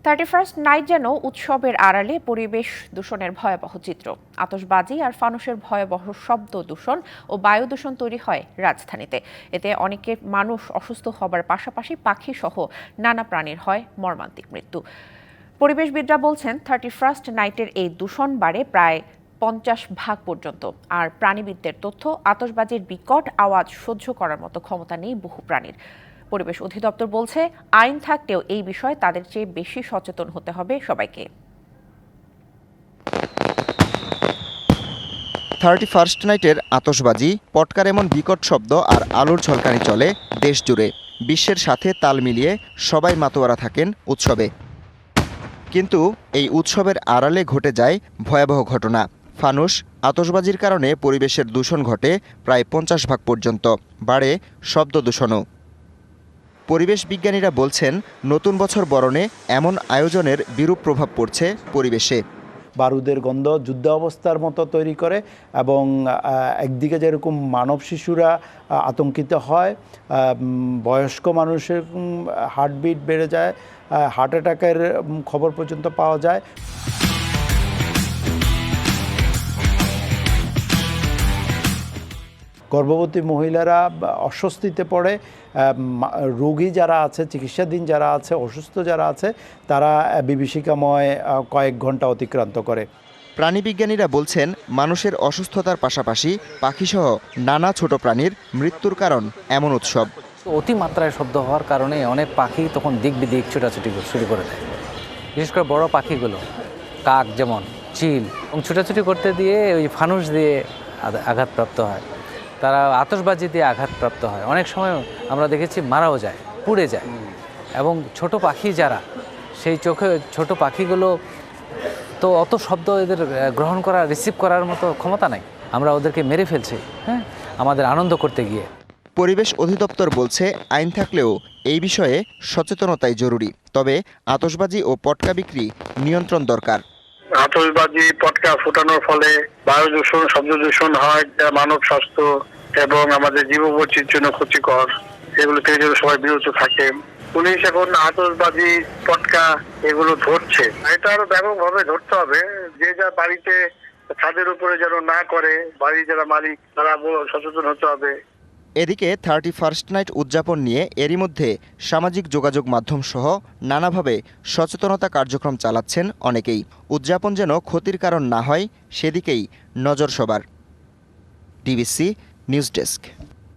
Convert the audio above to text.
31st night যেন উৎসবের আড়ালে পরিবেশ দূষণের ভয়াবহ চিত্র। আতশবাজি আর ফানুসের ভয়াবহ শব্দ দূষণ ও বায়ু দূষণ তৈরি হয় রাজধানীতে। এতে অনেকের মানুষ অসুস্থ হবার পাশাপাশি পাখি সহ নানা প্রাণীর হয় মর্মান্তিক মৃত্যু। পরিবেশবিদরা বলছেন 31st নাইটের এই দূষণ বাড়ে প্রায় 50% পর্যন্ত। আর প্রাণীবিদদের তথ্য, আতশবাজির বিকট আওয়াজ সহ্য করার মতো ক্ষমতা নেই বহু প্রাণীর। পরিবেশ অধিদপ্তর বলছে, আইন থাকলেও এই বিষয়ে তাদের চেয়ে বেশি সচেতন হতে হবে সবাইকে। 31st নাইটের আতশবাজি, পটকার এমন বিকট শব্দ আর আলোর ঝলকানি চলে দেশ জুড়ে। বিশ্বের সাথে তাল মিলিয়ে সবাই মাতোয়ারা থাকেন উৎসবে। কিন্তু এই উৎসবের আড়ালে ঘটে যায় ভয়াবহ ঘটনা। ফানুস, আতশবাজির কারণে পরিবেশের দূষণ ঘটে প্রায় 50% পর্যন্ত। বাড়ে শব্দ দূষণও। পরিবেশ বিজ্ঞানীরা বলছেন, নতুন বছর বরণে এমন আয়োজনের বিরূপ প্রভাব পড়ছে পরিবেশে। বারুদের গন্ধ যুদ্ধ অবস্থার মতো তৈরি করে এবং একদিকে যেরকম মানব শিশুরা আতঙ্কিত হয়, বয়স্ক মানুষের হার্টবিট বেড়ে যায়, হার্ট অ্যাটাকের খবর পর্যন্ত পাওয়া যায়। গর্ভবতী মহিলারা অস্বস্তিতে পড়ে, রোগী যারা আছে, চিকিৎসাধীন যারা আছে, অসুস্থ যারা আছে, তারা বিভীষিকাময় কয়েক ঘন্টা অতিক্রান্ত করে। প্রাণীবিজ্ঞানীরা বলছেন, মানুষের অসুস্থতার পাশাপাশি পাখিসহ নানা ছোট প্রাণীর মৃত্যুর কারণ এমন উৎসব। অতিমাত্রায় শব্দ হওয়ার কারণে অনেক পাখি তখন দিক বিদিক ছোটাছুটি শুরু করে দেয়। বিশেষ করে বড় পাখিগুলো, কাক যেমন, চিল, এবং ছোটাছুটি করতে দিয়ে ওই ফানুস দিয়ে আঘাতপ্রাপ্ত হয়, তারা আতশবাজি দিয়ে আঘাতপ্রাপ্ত হয়। অনেক সময় আমরা দেখেছি মারাও যায়, পুড়ে যায়। এবং ছোট পাখি যারা, সেই ছোট পাখিগুলো তো অত শব্দ এদের গ্রহণ করা, রিসিভ করার মতো ক্ষমতা নাই। আমরা ওদেরকে মেরে ফেলছি, আমাদের আনন্দ করতে গিয়ে। পরিবেশ অধিদপ্তর বলছে, আইন থাকলেও এই বিষয়ে সচেতনতাই জরুরি। তবে আতশবাজি ও পটকা বিক্রি নিয়ন্ত্রণ দরকার। আতশবাজি, পটকা ফুটানোর ফলে বায়ু দূষণ, শব্দ দূষণ হয়, যা মানব স্বাস্থ্য এবং আমাদের জীববৈচিত্র্যের জন্য ক্ষতিকর। এগুলো থেকে যেন সবাই বিরত থাকে। পুলিশ এখন আতশবাজি, পটকা এগুলো ধরছে। এটা আরো ব্যাপকভাবে ধরতে হবে। যে যা বাড়িতে ছাদের উপরে যেন না করে, বাড়ির যারা মালিক তারা সচেতন হতে হবে। এদিকে 31st নাইট উদযাপন নিয়ে এরই মধ্যে সামাজিক যোগাযোগ মাধ্যম সহ নানাভাবে সচেতনতা কার্যক্রম চালাচ্ছেন অনেকেই। উদযাপন যেন ক্ষতির কারণ না হয়, সেদিকেই নজর সবার। DBC news desk.